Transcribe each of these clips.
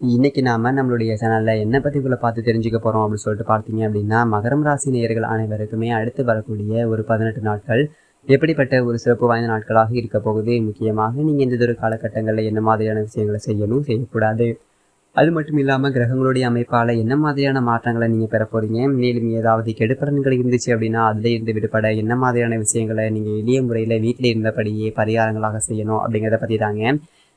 இன்னைக்கு நாம நம்மளுடைய சேனல்ல என்ன பதிவுகளை பார்த்து தெரிஞ்சுக்க போறோம் அப்படின்னு சொல்லிட்டு பார்த்தீங்க அப்படின்னா, மகரம் ராசி நேயர்கள் அனைவருக்குமே அடுத்து வரக்கூடிய ஒரு 18 நாட்கள் எப்படிப்பட்ட ஒரு சிறப்பு வாய்ந்த நாட்களாக இருக்க போகுது. முக்கியமாக நீங்க இந்த ஒரு காலகட்டங்களில் என்ன மாதிரியான விஷயங்களை செய்யணும், செய்யக்கூடாது, அது மட்டும் இல்லாமல் கிரகங்களுடைய அமைப்பால் என்ன மாதிரியான மாற்றங்களை நீங்கள் பெற போறீங்க, மேலும் ஏதாவது கெடுப்பலன்கள் இருந்துச்சு அப்படின்னா அதில் இருந்து விடுபட என்ன மாதிரியான விஷயங்களை நீங்கள் எளிய முறையில் வீட்டில் இருந்தபடியே பரிகாரங்களாக செய்யணும் அப்படிங்கிறத பற்றி தாங்க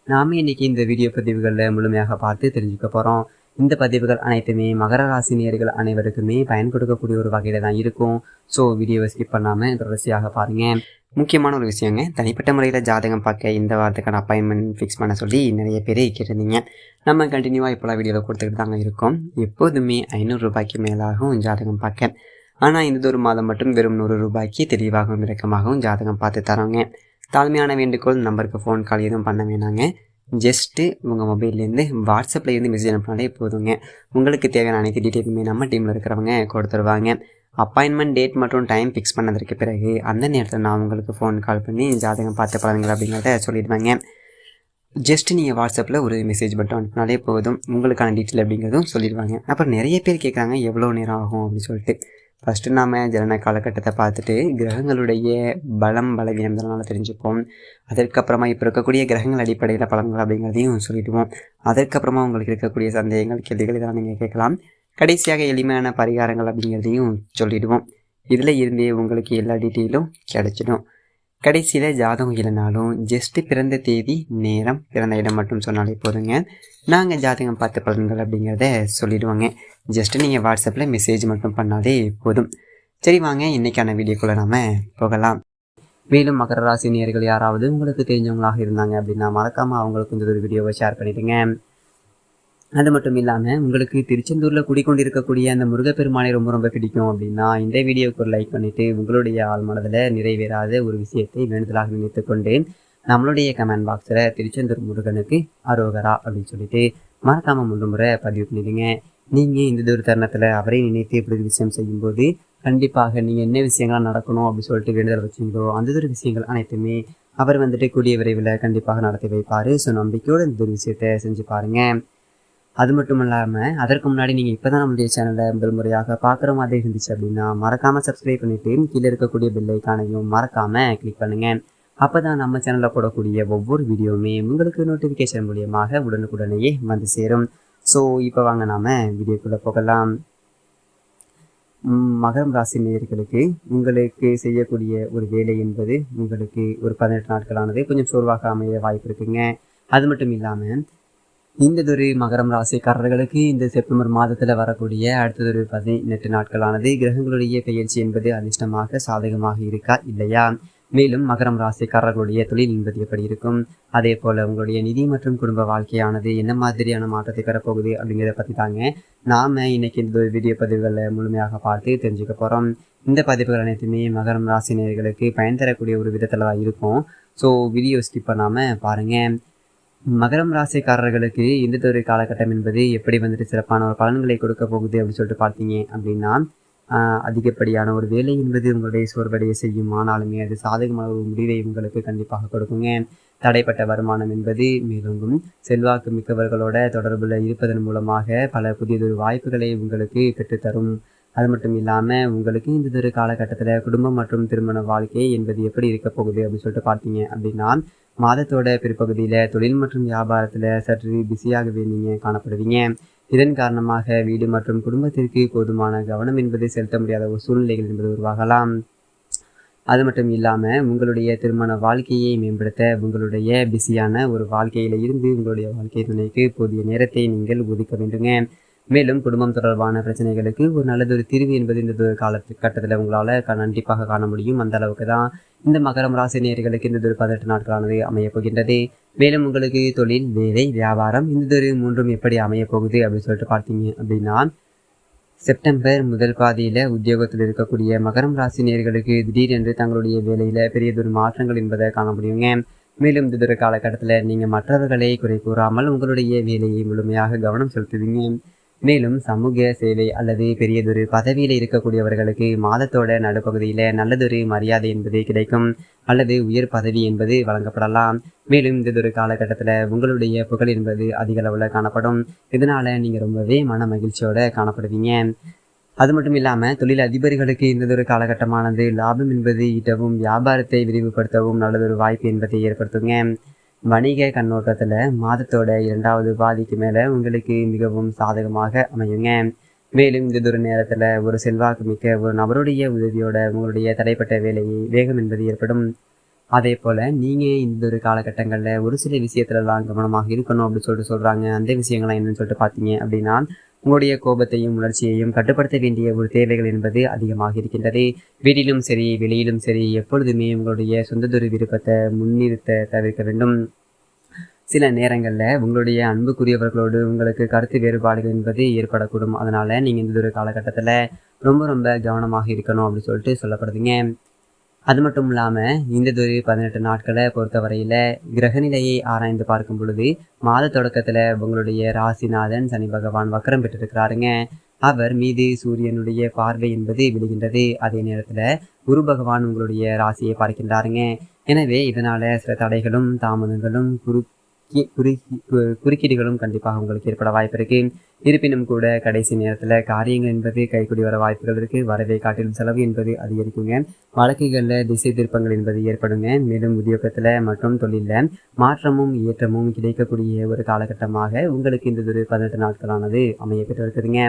நாம இன்னைக்கு இந்த வீடியோ பதிவுகளில் முழுமையாக பார்த்து தெரிஞ்சுக்க போகிறோம். இந்த பதிவுகள் அனைத்துமே மகர ராசி நேயர்கள் அனைவருக்குமே பயன் கொடுக்கக்கூடிய ஒரு வகையில் தான் இருக்கும். ஸோ வீடியோவை ஸ்கிப் பண்ணாமல் தொடர்ச்சியாக பாருங்கள். முக்கியமான ஒரு விஷயங்க, தனிப்பட்ட முறையில் ஜாதகம் பார்க்க இந்த வாரத்துக்கான அப்பாயின்மெண்ட் ஃபிக்ஸ் பண்ண சொல்லி நிறைய பேர் கேட்டிருந்தீங்க. நம்ம கண்டினியூவாக இப்போலாம் வீடியோவில் கொடுத்துக்கிட்டு தாங்க இருக்கோம். எப்போதுமே 500 ரூபாய்க்கு மேலாகும் ஜாதகம் பார்க்க. ஆனால் இந்த ஒரு மாதம் மட்டும் வெறும் 100 ரூபாய்க்கு தெளிவாகவும் இறக்கமாகவும் ஜாதகம் பார்த்து தரோங்க. தாழ்மையான வேண்டுகோள், நம்பருக்கு ஃபோன் கால் எதுவும் பண்ண வேணாங்க. ஜஸ்ட்டு உங்கள் மொபைல்லேருந்து வாட்ஸ்அப்பில் இருந்து மெசேஜ் அனுப்பினாலே போதுங்க. உங்களுக்கு தேவையான அனைத்து டீட்டெயிலுமே நம்ம டீமில் இருக்கிறவங்க கொடுத்துருவாங்க. அப்பாயின்மெண்ட் டேட் மற்றும் டைம் ஃபிக்ஸ் பண்ணதற்கு பிறகு அந்த நேரத்தில் நான் உங்களுக்கு ஃபோன் கால் பண்ணி ஜாதகம் பார்த்து பழங்கள் அப்படிங்கிறத சொல்லிடுவாங்க. ஜஸ்ட்டு நீங்கள் வாட்ஸ்அப்பில் ஒரு மெசேஜ் மட்டும் அனுப்பினாலே போதும், உங்களுக்கான டீட்டெயில் அப்படிங்கிறதும் சொல்லிடுவாங்க. அப்புறம் நிறைய பேர் கேட்குறாங்க எவ்வளோ நேரம் ஆகும் அப்படின்னு சொல்லிட்டு. ஃபஸ்ட்டு நாம் ஜனன காலகட்டத்தை பார்த்துட்டு கிரகங்களுடைய பலம் பலவீனம்னால தெரிஞ்சுப்போம். அதற்கப்புறமா இப்போ இருக்கக்கூடிய கிரகங்கள் அடிப்படையில் பலன்கள் அப்படிங்கிறதையும் சொல்லிவிடுவோம். அதற்கப்புறமா உங்களுக்கு இருக்கக்கூடிய சந்தேகங்கள், கேள்விகள் இதெல்லாம் நீங்கள் கேட்கலாம். கடைசியாக எளிமையான பரிகாரங்கள் அப்படிங்கிறதையும் சொல்லிவிடுவோம். இதில் இருந்தே உங்களுக்கு எல்லா டீட்டெயிலும் கிடச்சிடும். கடைசியில் ஜாதகம் இல்லைனாலும் ஜஸ்ட்டு பிறந்த தேதி, நேரம், பிறந்த இடம் மட்டும் சொன்னாலே போதுங்க. நாங்கள் ஜாதகம் பார்த்த பலன்கள் அப்படிங்கிறத சொல்லிவிடுவோங்க. ஜஸ்ட்டு நீங்கள் வாட்ஸ்அப்பில் மெசேஜ் மட்டும் பண்ணாலே போதும். சரி வாங்க, இன்றைக்கான வீடியோக்குள்ளே நாம் போகலாம். மேலும் மகர ராசி நேயர்கள் யாராவது உங்களுக்கு தெரிஞ்சவங்களாக இருந்தாங்க அப்படின்னா மறக்காமல் அவங்களுக்கு இந்த ஒரு வீடியோவை ஷேர் பண்ணிவிடுங்க. அது மட்டும் இல்லாமல் உங்களுக்கு திருச்செந்தூரில் குடிக்கொண்டிருக்கக்கூடிய அந்த முருகப்பெருமானை ரொம்ப ரொம்ப பிடிக்கும் அப்படின்னா இந்த வீடியோவுக்கு ஒரு லைக் பண்ணிவிட்டு உங்களுடைய ஆள் மனதில் நிறைவேறாத ஒரு விஷயத்தை வேண்டுதலாக நினைத்து கொண்டு நம்மளுடைய கமெண்ட் பாக்ஸில் திருச்செந்தூர் முருகனுக்கு அரோகரா அப்படின்னு சொல்லிட்டு மறக்காமல் 3 முறை பதிவு பண்ணிடுங்க. நீங்கள் இந்த ஒரு தருணத்தில் அவரை நினைத்து இப்படி ஒரு விஷயம் செய்யும்போது கண்டிப்பாக நீங்கள் என்ன விஷயங்கள்லாம் நடக்கணும் அப்படின்னு சொல்லிட்டு வேண்டுதல் வச்சிங்களோ அந்த ஒரு விஷயங்கள் அனைத்துமே அவர் கூடிய விரைவில் கண்டிப்பாக நடத்தி வைப்பார். ஸோ நம்பிக்கையோடு இந்த ஒரு விஷயத்தை செஞ்சு பாருங்கள். அது மட்டும் இல்லாமல் அதற்கு முன்னாடி நீங்கள் இப்போ தான் நம்மளுடைய சேனலை முதல் முறையாக பார்க்குற மாதிரி இருந்துச்சு அப்படின்னா மறக்காமல் சப்ஸ்கிரைப் பண்ணிவிட்டு கீழே இருக்கக்கூடிய பெல் ஐக்கானையும் மறக்காமல் கிளிக் பண்ணுங்கள். அப்போ தான் நம்ம சேனலில் போடக்கூடிய ஒவ்வொரு வீடியோவுமே உங்களுக்கு நோட்டிஃபிகேஷன் மூலியமாக உடனுக்குடனேயே வந்து சேரும். ஸோ இப்போ வாங்க நாம் வீடியோக்குள்ளே போகலாம். மகரம் ராசி நேயர்களுக்கு உங்களுக்கு செய்யக்கூடிய ஒரு வேலை என்பது உங்களுக்கு ஒரு 18 நாட்களானது கொஞ்சம் சோர்வாக அமைய வாய்ப்பு இருக்குங்க. அது மட்டும் இல்லாமல் இந்ததொரு மகரம் ராசிக்காரர்களுக்கு இந்த செப்டம்பர் மாதத்தில் வரக்கூடிய அடுத்ததொரு 18 நாட்களானது கிரகங்களுடைய பெயர்ச்சி என்பது அதிர்ஷ்டமாக சாதகமாக இருக்கா இல்லையா, மேலும் மகரம் ராசிக்காரர்களுடைய தொழில் என்பது எப்படி இருக்கும், அதே போல் உங்களுடைய நிதி மற்றும் குடும்ப வாழ்க்கையானது என்ன மாதிரியான மாற்றத்தை பெறப்போகுது அப்படிங்கிறத பற்றி தாங்க நாம் இன்னைக்கு இந்த வீடியோ பதிவுகளில் முழுமையாக பார்த்து தெரிஞ்சுக்க போகிறோம். இந்த பதிவுகள் அனைத்துமே மகரம் ராசி நேயர்களுக்கு பயன் தரக்கூடிய ஒரு விதத்தில் தான் இருக்கும். ஸோ வீடியோ ஸ்கிப் பண்ணாமல் பாருங்கள். மகரம் ராசிக்காரர்களுக்கு இந்த ஒரு காலகட்டம் என்பது எப்படி சிறப்பான ஒரு பலன்களை கொடுக்க போகுது அப்படின்னு சொல்லிட்டு பார்த்தீங்க அப்படின்னா, அதிகப்படியான ஒரு வேலை என்பது உங்களுடைய சோர்வடைய செய்யும். ஆனாலுமே அது சாதகமான ஒரு முடிவை உங்களுக்கு கண்டிப்பாக கொடுக்குங்க. தடைப்பட்ட வருமானம் என்பது மேலும் செல்வாக்கு மிக்கவர்களோட தொடர்பில் இருப்பதன் மூலமாக பல புதியதொரு வாய்ப்புகளை உங்களுக்கு பெற்றுத்தரும். அது மட்டும் இல்லாமல் உங்களுக்கு இந்த ஒரு காலகட்டத்தில் குடும்பம் மற்றும் திருமண வாழ்க்கை என்பது எப்படி இருக்க போகுது அப்படின்னு சொல்லிட்டு பார்த்தீங்க அப்படின்னா, மாதத்தோட பிற்பகுதியில் தொழில் மற்றும் வியாபாரத்தில் சற்று பிஸியாகவே நீங்கள் காணப்படுவீங்க. இதன் காரணமாக வீடு மற்றும் குடும்பத்திற்கு போதுமான கவனம் என்பது செலுத்த முடியாத ஒரு சூழ்நிலைகள் என்பது உருவாகலாம். அது மட்டும் இல்லாமல் உங்களுடைய திருமண வாழ்க்கையை மேம்படுத்த உங்களுடைய பிஸியான ஒரு வாழ்க்கையில் இருந்து உங்களுடைய வாழ்க்கை துணைக்கு போதிய நேரத்தை நீங்கள் ஒதுக்க வேண்டுங்க. மேலும் குடும்பம் தொடர்பான பிரச்சனைகளுக்கு ஒரு நல்லதொரு தீர்வு என்பது இந்த ஒரு காலகட்டத்தில் உங்களால் கண்டிப்பாக காண முடியும். அந்த அளவுக்கு தான் இந்த மகரம் ராசி நேயர்களுக்கு இந்த ஒரு 18 நாட்களானது அமையப் போகின்றது. மேலும் உங்களுக்கு தொழில், வேலை, வியாபாரம் இந்த ஒரு 3ம் எப்படி அமையப் போகுது அப்படின்னு சொல்லிட்டு பார்த்தீங்க அப்படின்னா, செப்டம்பர் முதல் பாதியில் உத்தியோகத்தில் இருக்கக்கூடிய மகரம் ராசி நேயர்களுக்கு திடீரென்று தங்களுடைய வேலையில் பெரியதொரு மாற்றங்கள் என்பதை காண முடியுங்க. மேலும் இந்த ஒரு காலகட்டத்தில் நீங்கள் மற்றவர்களை குறை கூறாமல் உங்களுடைய வேலையை முழுமையாக கவனம் செலுத்துவீங்க. மேலும் சமூக சேவை அல்லது பெரியதொரு பதவியில் இருக்கக்கூடியவர்களுக்கு மாதத்தோட நடுப்பகுதியில நல்லதொரு மரியாதை என்பது கிடைக்கும் அல்லது உயர் பதவி என்பது வழங்கப்படலாம். மேலும் இந்த காலகட்டத்துல உங்களுடைய புகழ் என்பது அதிக அளவுல காணப்படும். இதனால நீங்க ரொம்பவே மன மகிழ்ச்சியோட காணப்படுவீங்க. அது மட்டும் இல்லாம தொழில் அதிபர்களுக்கு இந்த காலகட்டமானது லாபம் என்பது ஈட்டவும் வியாபாரத்தை விரிவுபடுத்தவும் நல்லதொரு வாய்ப்பு என்பதை ஏற்படுத்துங்க. வணிக கண்ணோட்டத்துல மாதத்தோட 2வது பாதிக்கு மேல உங்களுக்கு மிகவும் சாதகமாக அமையுங்க. மேலும் இந்த நேரத்துல ஒரு செல்வாக்கு மிக்க ஒரு நபருடைய உதவியோட உங்களுடைய தடைப்பட்ட வேலையை வேகம் என்பது ஏற்படும். அதே போல நீங்க இந்த காலகட்டங்கள்ல ஒரு சில விஷயத்துலலாம் கவனமாக இருக்கணும் அப்படின்னு சொல்றாங்க. அந்த விஷயங்கள்லாம் என்னன்னு சொல்லிட்டு பார்த்தீங்க அப்படின்னா, உங்களுடைய கோபத்தையும் உணர்ச்சியையும் கட்டுப்படுத்த வேண்டிய ஒரு தேவைகள் என்பது அதிகமாக இருக்கின்றது. வீட்டிலும் சரி வெளியிலும் சரி எப்பொழுதுமே உங்களுடைய சொந்ததொரு விருப்பத்தை முன்னிறுத்த தவிர்க்க வேண்டும். சில நேரங்கள்ல உங்களுடைய அன்புக்குரியவர்களோடு உங்களுக்கு கருத்து வேறுபாடுகள் என்பது ஏற்படக்கூடும். அதனால நீங்க இந்த காலகட்டத்துல ரொம்ப கவனமாக இருக்கணும் அப்படின்னு சொல்லிட்டு சொல்லப்படுதுங்க. அது மட்டும் இல்லாம இந்த 18 நாட்களை பொறுத்தவரையில கிரகநிலையை ஆராய்ந்து பார்க்கும் பொழுது மாத தொடக்கத்துல உங்களுடைய ராசிநாதன் சனி பகவான் வக்கரம் பெற்றிருக்கிறாருங்க. அவர் மீது சூரியனுடைய பார்வை என்பது விழுகின்றது. அதே நேரத்துல குரு பகவான் உங்களுடைய ராசியை பார்க்கின்றாருங்க. எனவே இதனால சில தடைகளும் தாமதங்களும் குறுக்கீடுகளும் கண்டிப்பாக உங்களுக்கு ஏற்பட வாய்ப்பு இருக்கு. இருப்பினும் கூட கடைசி நேரத்துல காரியங்கள் என்பது கைக்கூடி வர வாய்ப்புகள் இருக்கு. வரவை காட்டிலும் செலவு என்பது அதிகரிக்குங்க. வழக்குகள்ல திசை திருப்பங்கள் என்பது ஏற்படுங்க. மேலும் உத்தியோகத்துல மற்றும் தொழில மாற்றமும் ஏற்றமும் கிடைக்கக்கூடிய ஒரு காலகட்டமாக உங்களுக்கு இந்த 18 நாட்களானது அமைய பெற்றிருக்குதுங்க.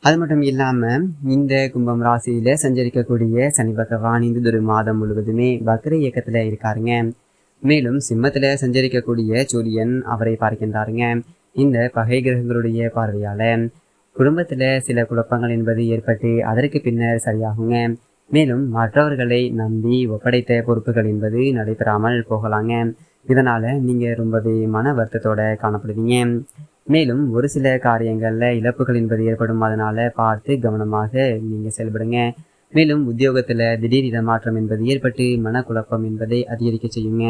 அது மட்டும் இல்லாம இந்த கும்பம் ராசியில சஞ்சரிக்கக்கூடிய சனி பகவான் இந்த மாதம் முழுவதுமே வக்ர இயக்கத்துல இருக்காருங்க. மேலும் சிம்மத்துல சஞ்சரிக்கக்கூடிய சூரியன் அவரை பார்க்கின்றாருங்க. இந்த பகை கிரகங்களுடைய பார்வையால குடும்பத்துல சில குழப்பங்கள் என்பது ஏற்பட்டு அதற்கு பின்னர் சரியாகுங்க. மேலும் மற்றவர்களை நம்பி ஒப்படைத்த பொறுப்புகள் என்பது நடைபெறாமல் போகலாங்க. இதனால நீங்க ரொம்பவே மன வருத்தத்தோட காணப்படுவீங்க. மேலும் ஒரு சில காரியங்கள்ல இழப்புகள் என்பது ஏற்படும். அதனால பார்த்து கவனமாக நீங்க செயல்படுங்க. மேலும் உத்தியோகத்துல திடீர் இடமாற்றம் என்பது ஏற்பட்டு மனக்குழப்பம் என்பதை அதிகரிக்க செய்யுங்க.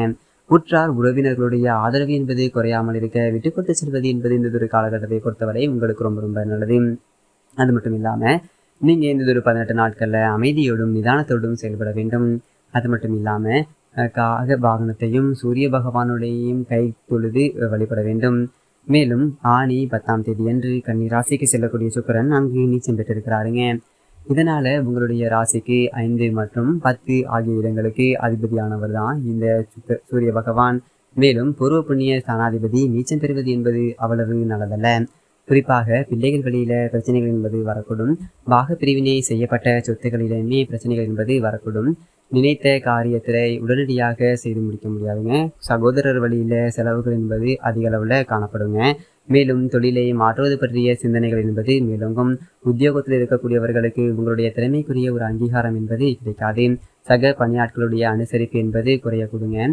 உற்றார் உறவினர்களுடைய ஆதரவு என்பது குறையாமல் இருக்க விட்டுக்கொண்டு செல்வது என்பது இந்த காலகட்டத்தை பொறுத்தவரை உங்களுக்கு ரொம்ப நல்லது. அது மட்டும் இல்லாம நீங்க இந்த 18 நாட்கள்ல அமைதியோடும் நிதானத்தோடும் செயல்பட வேண்டும். அது மட்டும் இல்லாம காக வாகனத்தையும் சூரிய பகவானுடையும் கை தொழுது வழிபட வேண்டும். மேலும் ஆனி 10ஆம் தேதி அன்று கன்னி ராசிக்கு செல்லக்கூடிய சுக்கிரன் அங்கு நீச்சம் பெற்றிருக்கிறாருங்க. இதனால உங்களுடைய ராசிக்கு 5 மற்றும் 10 ஆகிய இடங்களுக்கு அதிபதியானவர் தான் இந்த சூரிய பகவான். மேலும் பூர்வ புண்ணிய ஸ்தானாதிபதி நீச்சம் பெறுவது என்பது அவ்வளவு நல்லதல்ல. குறிப்பாக பிள்ளைகள் வழியில பிரச்சனைகள் என்பது வரக்கூடும். பாக பிரிவினை செய்யப்பட்ட சொத்துக்களிலுமே பிரச்சனைகள் என்பது வரக்கூடும். நினைத்த காரியத்தை உடனடியாக செய்து முடிக்க முடியாதுங்க. சகோதரர் வழியில செலவுகள் என்பது அதிக அளவுல காணப்படுங்க. மேலும் தொழிலை மாற்றுவது பற்றிய சிந்தனைகள் என்பது மேலோங்கும். உத்தியோகத்தில் இருக்கக்கூடியவர்களுக்கு உங்களுடைய திறமைக்குரிய ஒரு அங்கீகாரம் என்பது கிடைக்காது. சக பணியாட்களுடைய அனுசரிப்பு என்பது குறையக்கூடுங்க.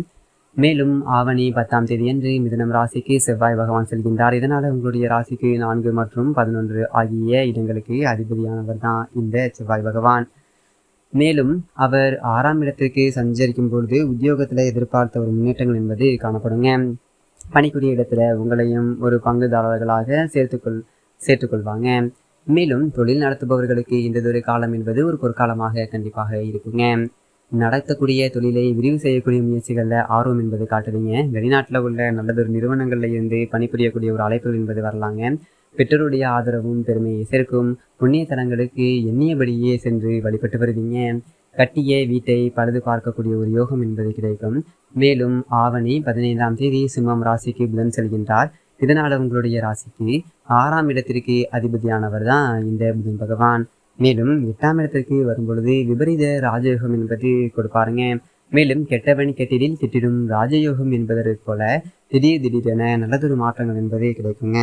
மேலும் ஆவணி 10ஆம் தேதி அன்று மிதுனம் ராசிக்கு செவ்வாய் பகவான் செல்கின்றார். இதனால உங்களுடைய ராசிக்கு 4 மற்றும் 11 ஆகிய இடங்களுக்கு அதிபதியானவர் தான் இந்த செவ்வாய் பகவான். மேலும் அவர் 6ஆம் இடத்திற்கு சஞ்சரிக்கும் பொழுது உத்தியோகத்துல எதிர்பார்த்த ஒரு முன்னேற்றங்கள் என்பது காணப்படுங்க. பணிக்குரிய இடத்துல உங்களையும் ஒரு பங்குதாரர்களாக சேர்த்துக்கொள்வாங்க. மேலும் தொழில் நடத்துபவர்களுக்கு இந்த காலம் என்பது ஒரு பொற்காலமாக கண்டிப்பாக இருக்குங்க. நடத்தக்கூடிய தொழிலை விரிவு செய்யக்கூடிய முயற்சிகள்ல ஆர்வம் என்பது காட்டுவீங்க. வெளிநாட்டுல உள்ள நல்லதொரு நிறுவனங்கள்ல இருந்து பணிபுரியக்கூடிய ஒரு அழைப்புகள் என்பது வரலாங்க. பெற்றோருடைய ஆதரவும் பெருமையை சேர்க்கும். புண்ணிய தலங்களுக்கு எண்ணியபடியே சென்று வழிபட்டு வருவீங்க. கட்டிய வீட்டை பழுது பார்க்கக்கூடிய ஒரு யோகம் என்பது கிடைக்கும். மேலும் ஆவணி 15ஆம் தேதி சிம்மம் ராசிக்கு புதன் செல்கின்றார். இதனால உங்களுடைய ராசிக்கு 6ஆம் இடத்திற்கு அதிபதியானவர் தான் இந்த புதன் பகவான். மேலும் 8ஆம் இடத்திற்கு வரும்பொழுது விபரீத ராஜயோகம் என்பது கொடுப்பாருங்க. மேலும் கெட்டவன் கெட்டிடில் திட்டிடும் ராஜயோகம் என்பதற்கு போல திடீரென நல்லதொரு மாற்றங்கள் என்பது கிடைக்குங்க.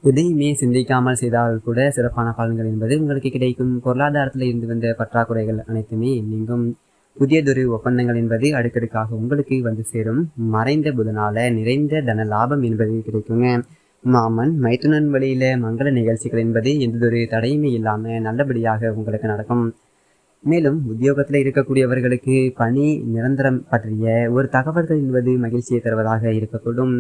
எதையுமே சிந்திக்காமல் செய்தால் கூட சிறப்பான பலன்கள் என்பது உங்களுக்கு கிடைக்கும். பொருளாதாரத்தில் இருந்து வந்த பற்றாக்குறைகள் அனைத்துமே நீங்கும். புதியதொரு ஒப்பந்தங்கள் என்பது அடுக்கடுக்காக உங்களுக்கு வந்து சேரும். மறைந்த புதனால நிறைந்த தன லாபம் என்பது கிடைக்குங்க. மாமன் மைத்துனன் வழியில மங்கள நிகழ்ச்சிகள் என்பது எந்ததொரு தடையுமே இல்லாம நல்லபடியாக உங்களுக்கு நடக்கும். மேலும் உத்தியோகத்தில் இருக்கக்கூடியவர்களுக்கு பணி நிரந்தரம் பற்றிய ஒரு தகவல்கள் என்பது மகிழ்ச்சியை தருவதாக இருக்கக்கூடும்.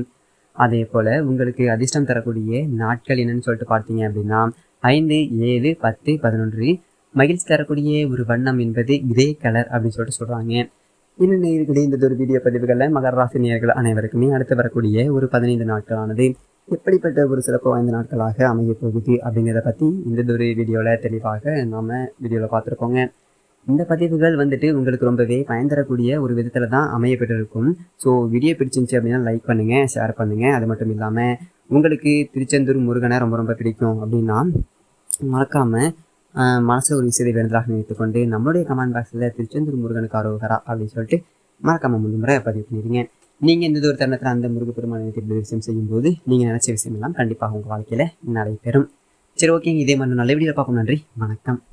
அதே போல் உங்களுக்கு அதிர்ஷ்டம் தரக்கூடிய நாட்கள் என்னன்னு சொல்லிட்டு பார்த்தீங்க அப்படின்னா 5, 7, 10, 11. மகிழ்ச்சி தரக்கூடிய ஒரு வண்ணம் என்பது கிரே கலர் அப்படின்னு சொல்லிட்டு சொல்கிறாங்க. இன்னும் நேயர்களே, இந்த ஒரு வீடியோ பதிவுகளில் மகர ராசி நேயர்கள் அனைவருக்குமே அடுத்து வரக்கூடிய ஒரு 15 நாட்களானது எப்படிப்பட்ட ஒரு சிறப்பு வாய்ந்த நாட்களாக அமைய போகுது அப்படிங்கிறத பற்றி இந்த ஒரு வீடியோவில் தெளிவாக நாம் வீடியோவில் பார்த்துருக்கோங்க. இந்த பதிவுகள் வந்துட்டு உங்களுக்கு ரொம்பவே பயன் தரக்கூடிய ஒரு விதத்தில் தான் அமையப்பட்டிருக்கும். ஸோ வீடியோ பிடிச்சிருந்துச்சி அப்படின்னா லைக் பண்ணுங்கள், ஷேர் பண்ணுங்கள். அது மட்டும் இல்லாமல் உங்களுக்கு திருச்செந்தூர் முருகனை ரொம்ப ரொம்ப பிடிக்கும் அப்படின்னா மறக்காமல் மனசு ஒரு விஷயத்தை வேண்டுதலாக நினைத்துக்கொண்டு நம்மளுடைய கமெண்ட் பாக்ஸில் திருச்செந்தூர் முருகனுக்கு அரோகரா அப்படின்னு சொல்லிட்டு மறக்காமல் முறை பதிவு பண்ணிடுங்க. நீங்கள் இந்த ஒரு தருணத்தில் அந்த முருகப்பெருமானை நினைத்து விஷயம் செய்யும்போது நீங்கள் நினச்ச விஷயம் எல்லாம் கண்டிப்பாக உங்கள் வாழ்க்கையில் நடைபெறும். சரி, ஓகேங்க. இதே மாதிரி நல்ல வீடியோவில் பார்ப்போம். நன்றி, வணக்கம்.